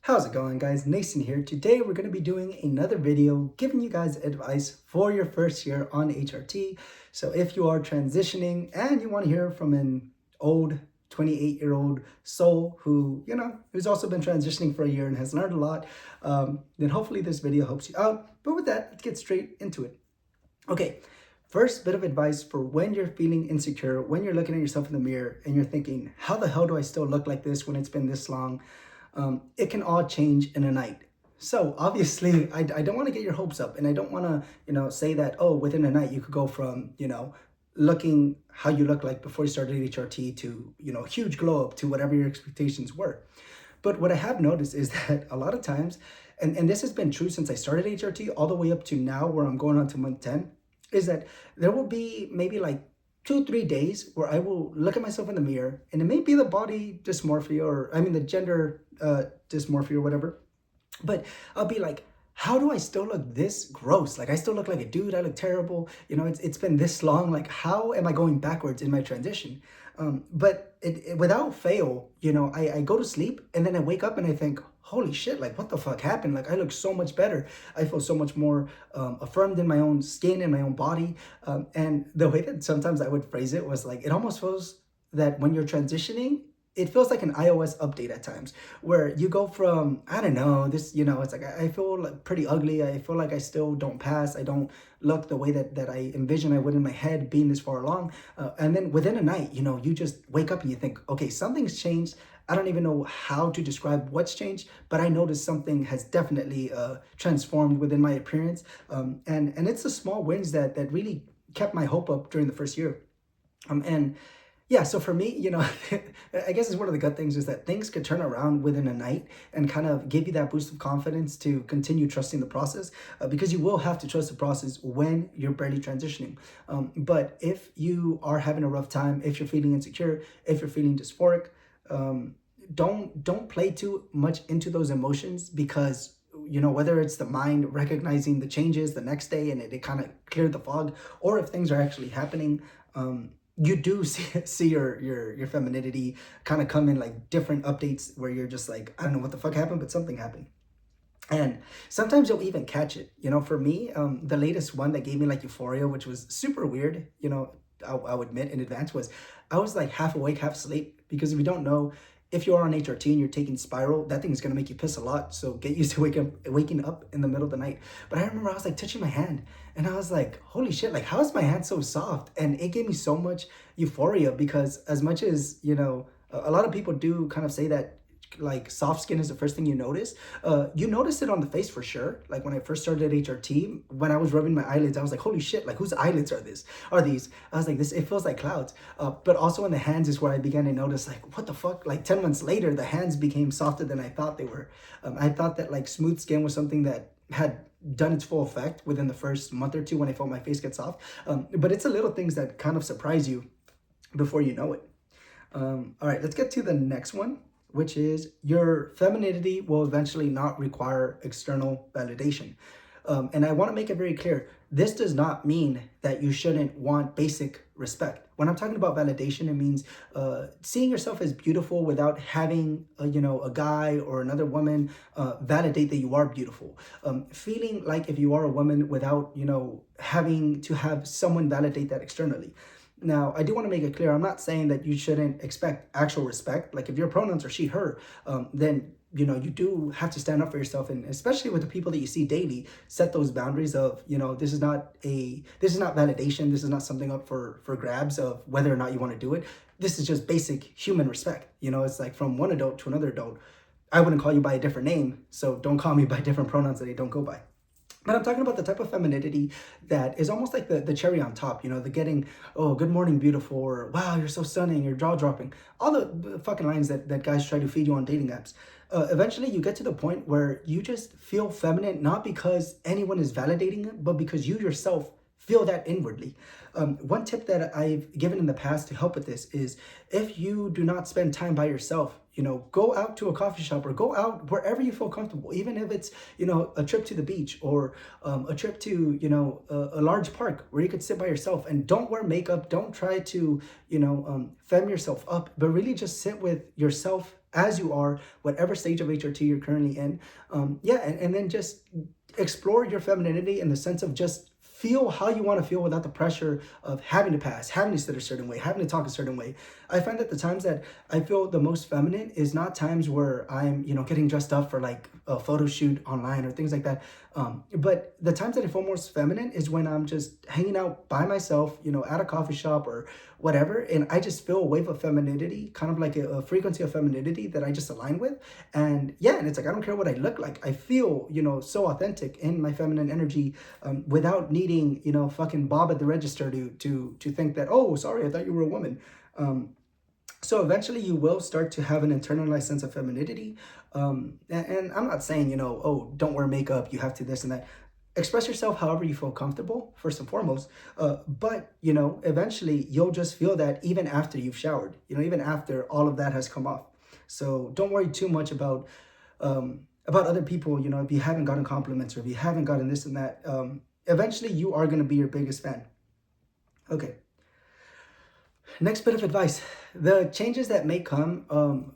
How's it going, guys? Nathan here. Today we're going to be doing another video giving you guys advice for your first year on HRT. So if you are transitioning and you want to hear from an old 28-year-old soul who's also been transitioning for a year and has learned a lot, then hopefully this video helps you out. But with that, let's get straight into it. Okay, first bit of advice for when you're feeling insecure, when you're looking at yourself in the mirror and you're thinking, how the hell do I still look like this when it's been this long? It can all change in a night. So obviously, I don't want to get your hopes up, and I don't want to, say that, oh, within a night you could go from, looking how you look like before you started HRT to, huge glow up to whatever your expectations were. But what I have noticed is that a lot of times, and this has been true since I started HRT all the way up to now where I'm going on to month 10, is that there will be maybe like 2-3 days where I will look at myself in the mirror, and it may be the body dysmorphia, or I mean the gender dysmorphia or whatever, but I'll be like, how do I still look this gross? Like, I still look like a dude. I look terrible. It's been this long. Like, how am I going backwards in my transition? But without fail, I go to sleep and then I wake up and I think, holy shit, like, what the fuck happened? Like, I look so much better. I feel so much more affirmed in my own skin and my own body. And the way that sometimes I would phrase it was like, it almost feels that when you're transitioning, it feels like an iOS update at times where you go from, I don't know, this, it's like, I feel like pretty ugly. I feel like I still don't pass. I don't look the way that I envision I would in my head being this far along. And then within a night, you just wake up and you think, okay, something's changed. I don't even know how to describe what's changed, but I noticed something has definitely transformed within my appearance. And it's the small wins that really kept my hope up during the first year. And yeah, so for me, I guess it's one of the good things is that things could turn around within a night and kind of give you that boost of confidence to continue trusting the process, because you will have to trust the process when you're barely transitioning. But if you are having a rough time, if you're feeling insecure, if you're feeling dysphoric, don't play too much into those emotions, because whether it's the mind recognizing the changes the next day and it kind of cleared the fog, or if things are actually happening, you do see your femininity kind of come in like different updates where you're just like, I don't know what the fuck happened, but something happened. And sometimes you'll even catch it. For me, the latest one that gave me like euphoria, which was super weird, I'll admit in advance, was I was like half awake, half asleep. Because if you don't know, if you are on HRT and you're taking spiral, that thing is gonna make you piss a lot. So get used to waking up in the middle of the night. But I remember I was like touching my hand and I was like, holy shit, like how is my hand so soft? And it gave me so much euphoria, because as much as, a lot of people do kind of say that like soft skin is the first thing you notice. You notice it on the face for sure. Like when I first started HRT, when I was rubbing my eyelids, I was like, holy shit, like whose eyelids are these? I was like, it feels like clouds. But also in the hands is where I began to notice, like, what the fuck? Like 10 months later, the hands became softer than I thought they were. I thought that like smooth skin was something that had done its full effect within the first month or two when I felt my face get soft. But it's the little things that kind of surprise you before you know it. All right, let's get to the next one, which is your femininity will eventually not require external validation. And I want to make it very clear, this does not mean that you shouldn't want basic respect. When I'm talking about validation, it means seeing yourself as beautiful without having a guy or another woman validate that you are beautiful. Feeling like if you are a woman without having to have someone validate that externally. Now, I do want to make it clear, I'm not saying that you shouldn't expect actual respect. Like if your pronouns are she, her, then, you do have to stand up for yourself. And especially with the people that you see daily, set those boundaries of, this is not validation. This is not something up for grabs of whether or not you want to do it. This is just basic human respect. It's like from one adult to another adult. I wouldn't call you by a different name, so don't call me by different pronouns that I don't go by. But I'm talking about the type of femininity that is almost like the cherry on top, the getting, oh, good morning, beautiful, or wow, you're so stunning, you're jaw dropping. All the fucking lines that guys try to feed you on dating apps. Eventually, you get to the point where you just feel feminine, not because anyone is validating it, but because you yourself feel that inwardly. One tip that I've given in the past to help with this is if you do not spend time by yourself, go out to a coffee shop or go out wherever you feel comfortable, even if it's, a trip to the beach or a trip to, a large park where you could sit by yourself, and don't wear makeup. Don't try to, fem yourself up, but really just sit with yourself as you are, whatever stage of HRT you're currently in. Yeah, and then just explore your femininity in the sense of just feel how you want to feel without the pressure of having to pass, having to sit a certain way, having to talk a certain way. I find that the times that I feel the most feminine is not times where I'm, getting dressed up for like a photo shoot online or things like that. But the times that I feel most feminine is when I'm just hanging out by myself, at a coffee shop or whatever, and I just feel a wave of femininity, kind of like a frequency of femininity that I just align with. And yeah, and it's like I don't care what I look like. I feel, so authentic in my feminine energy, without needing, fucking Bob at the register to think that, oh, sorry, I thought you were a woman. So eventually you will start to have an internalized sense of femininity. And I'm not saying, oh, don't wear makeup, you have to this and that. Express yourself however you feel comfortable, first and foremost. But, eventually you'll just feel that even after you've showered, even after all of that has come off. So don't worry too much about other people, if you haven't gotten compliments or if you haven't gotten this and that. Eventually you are going to be your biggest fan. Okay. Next bit of advice. The changes that may come,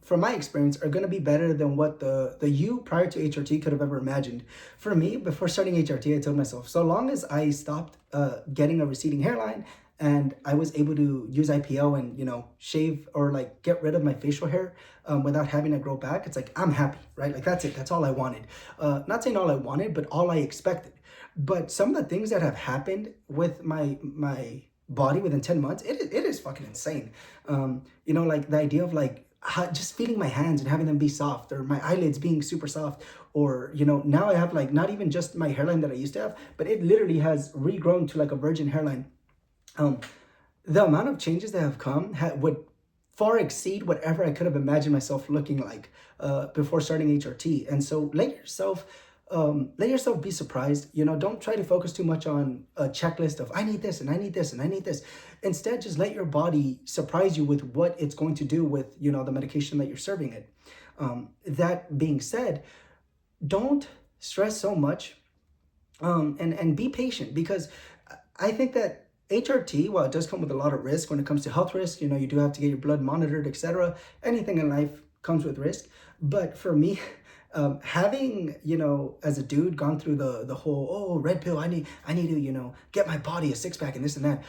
from my experience, are going to be better than what the you prior to HRT could have ever imagined. For me, before starting HRT, I told myself, so long as I stopped getting a receding hairline and I was able to use IPL and, shave or like get rid of my facial hair without having to grow back, it's like, I'm happy, right? Like that's it. That's all I wanted. Not saying all I wanted, but all I expected. But some of the things that have happened with my body within 10 months, it is fucking insane. Like the idea of like just feeling my hands and having them be soft, or my eyelids being super soft, or now I have like not even just my hairline that I used to have, but it literally has regrown to like a virgin hairline. The amount of changes that have come would far exceed whatever I could have imagined myself looking like before starting HRT. And so let yourself be surprised. Don't try to focus too much on a checklist of I need this and I need this and I need this. Instead, just let your body surprise you with what it's going to do with the medication that you're serving it. That being said, don't stress so much, and be patient, because I think that HRT, while it does come with a lot of risk when it comes to health risk, you do have to get your blood monitored, etc. Anything in life comes with risk. But for me, having, as a dude, gone through the whole, red pill, I need to, get my body a six pack and this and that.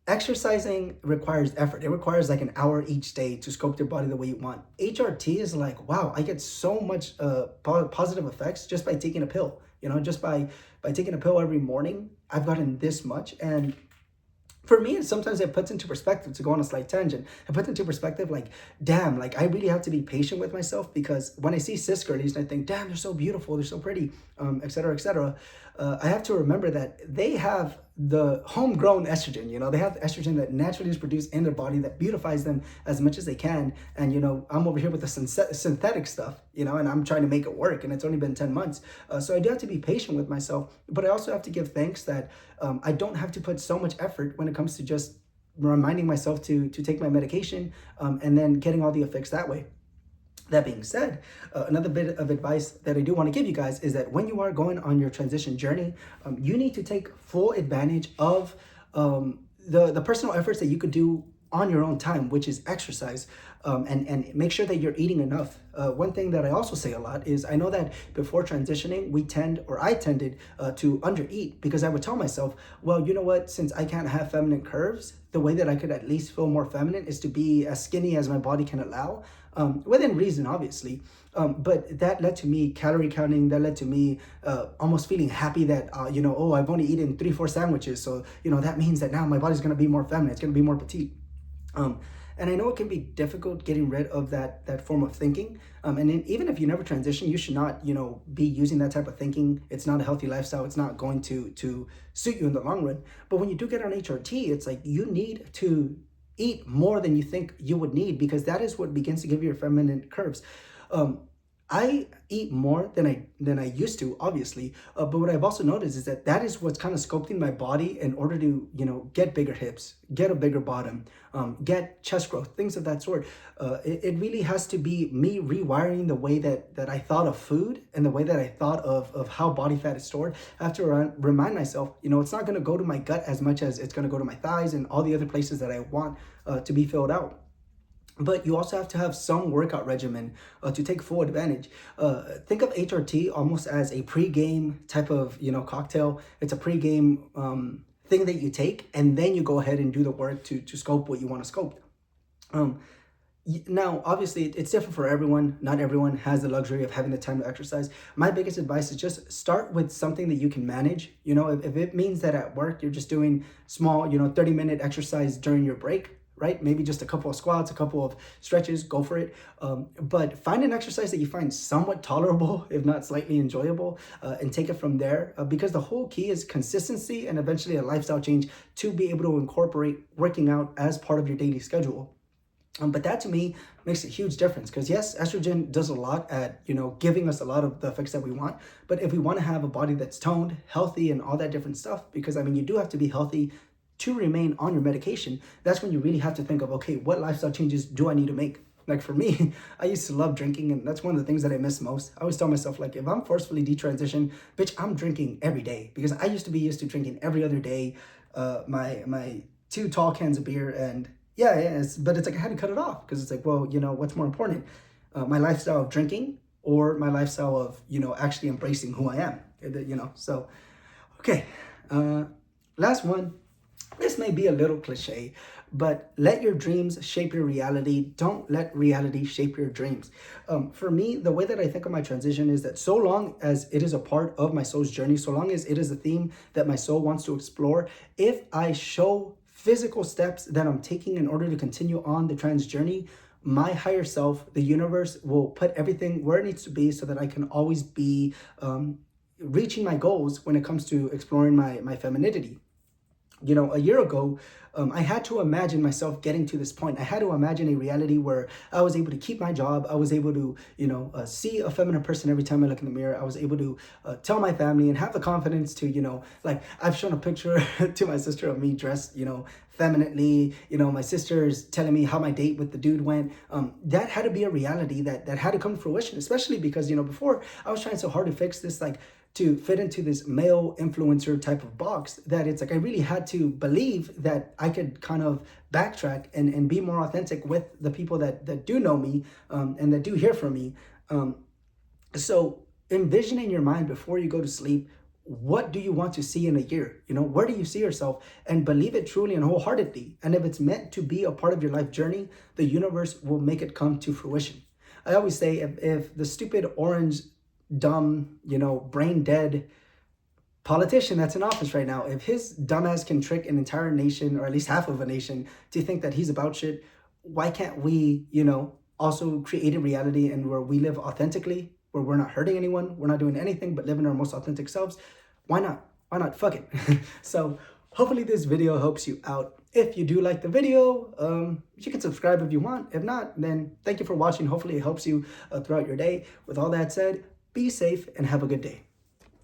Exercising requires effort. It requires like an hour each day to sculpt your body the way you want. HRT is like, wow, I get so much positive effects just by taking a pill. Just by taking a pill every morning, I've gotten this much. And for me, sometimes it puts into perspective, to go on a slight tangent, it puts into perspective like, damn, like I really have to be patient with myself, because when I see cis girlies and I think, damn, they're so beautiful, they're so pretty, et cetera, I have to remember that they have the homegrown estrogen. They have the estrogen that naturally is produced in their body that beautifies them as much as they can. And, I'm over here with the synthetic stuff, and I'm trying to make it work, and it's only been 10 months. So I do have to be patient with myself, but I also have to give thanks that I don't have to put so much effort when it comes to just reminding myself to take my medication, and then getting all the effects that way. That being said, another bit of advice that I do want to give you guys is that when you are going on your transition journey, you need to take full advantage of the personal efforts that you could do on your own time, which is exercise, and make sure that you're eating enough. One thing that I also say a lot is I know that before transitioning, I tended to undereat, because I would tell myself, well, you know what, since I can't have feminine curves, the way that I could at least feel more feminine is to be as skinny as my body can allow, within reason, obviously. But that led to me calorie counting. That led to me almost feeling happy that, oh, I've only eaten 3-4 sandwiches. So, that means that now my body's going to be more feminine. It's going to be more petite. And I know it can be difficult getting rid of that form of thinking. And even if you never transition, you should not, be using that type of thinking. It's not a healthy lifestyle. It's not going to suit you in the long run. But when you do get on HRT, it's like you need to eat more than you think you would need, because that is what begins to give you your feminine curves. I eat more than I used to, obviously, but what I've also noticed is that is what's kind of sculpting my body in order to, get bigger hips, get a bigger bottom, get chest growth, things of that sort. It really has to be me rewiring the way that I thought of food and the way that I thought of how body fat is stored. I have to remind myself, it's not going to go to my gut as much as it's going to go to my thighs and all the other places that I want to be filled out. but you also have to have some workout regimen to take full advantage. Think of HRT almost as a pre-game type of, cocktail. It's a pre-game thing that you take, and then you go ahead and do the work to scope what you want to scope. Um, Now, obviously, it's different for everyone. Not everyone has the luxury of having the time to exercise. My biggest advice is just start with something that you can manage. If it means that at work you're just doing small, 30-minute exercise during your break, right? Maybe just a couple of squats, a couple of stretches, go for it. But find an exercise that you find somewhat tolerable, if not slightly enjoyable, and take it from there. Because the whole key is consistency and eventually a lifestyle change to be able to incorporate working out as part of your daily schedule. But that to me makes a huge difference, because yes, estrogen does a lot at, giving us a lot of the effects that we want. But if we want to have a body that's toned, healthy, and all that different stuff, because I mean, you do have to be healthy to remain on your medication, that's when you really have to think of, okay, what lifestyle changes do I need to make? Like for me, I used to love drinking, and that's one of the things that I miss most. I always tell myself, like, if I'm forcefully detransition, bitch, I'm drinking every day, because I used to be used to drinking every other day, my 2 tall cans of beer, and yeah, but it's like I had to cut it off, because it's like, well, what's more important, my lifestyle of drinking or my lifestyle of, actually embracing who I am, So, okay, last one. This may be a little cliche, but let your dreams shape your reality. Don't let reality shape your dreams. For me, the way that I think of my transition is that so long as it is a part of my soul's journey, so long as it is a theme that my soul wants to explore, if I show physical steps that I'm taking in order to continue on the trans journey, my higher self, the universe, will put everything where it needs to be so that I can always be reaching my goals when it comes to exploring my femininity. A year ago, I had to imagine myself getting to this point. I had to imagine a reality where I was able to keep my job. I was able to, see a feminine person every time I look in the mirror. I was able to tell my family and have the confidence to, like I've shown a picture to my sister of me dressed, femininely. My sister's telling me how my date with the dude went. That had to be a reality that had to come to fruition, especially because, before I was trying so hard to fix this, like, to fit into this male influencer type of box, that it's like I really had to believe that I could kind of backtrack and be more authentic with the people that do know me, and that do hear from me. So envision in your mind before you go to sleep, what do you want to see in a year? Where do you see yourself? And believe it truly and wholeheartedly. And if it's meant to be a part of your life journey, the universe will make it come to fruition. I always say, if the stupid orange dumb, brain dead politician that's in office right now, if his dumbass can trick an entire nation, or at least half of a nation, to think that he's about shit, why can't we, also create a reality and where we live authentically, where we're not hurting anyone, we're not doing anything but living our most authentic selves? Why not? Why not? Fuck it. So hopefully this video helps you out. If you do like the video, you can subscribe if you want. If not, then thank you for watching. Hopefully it helps you throughout your day. With all that said, be safe and have a good day.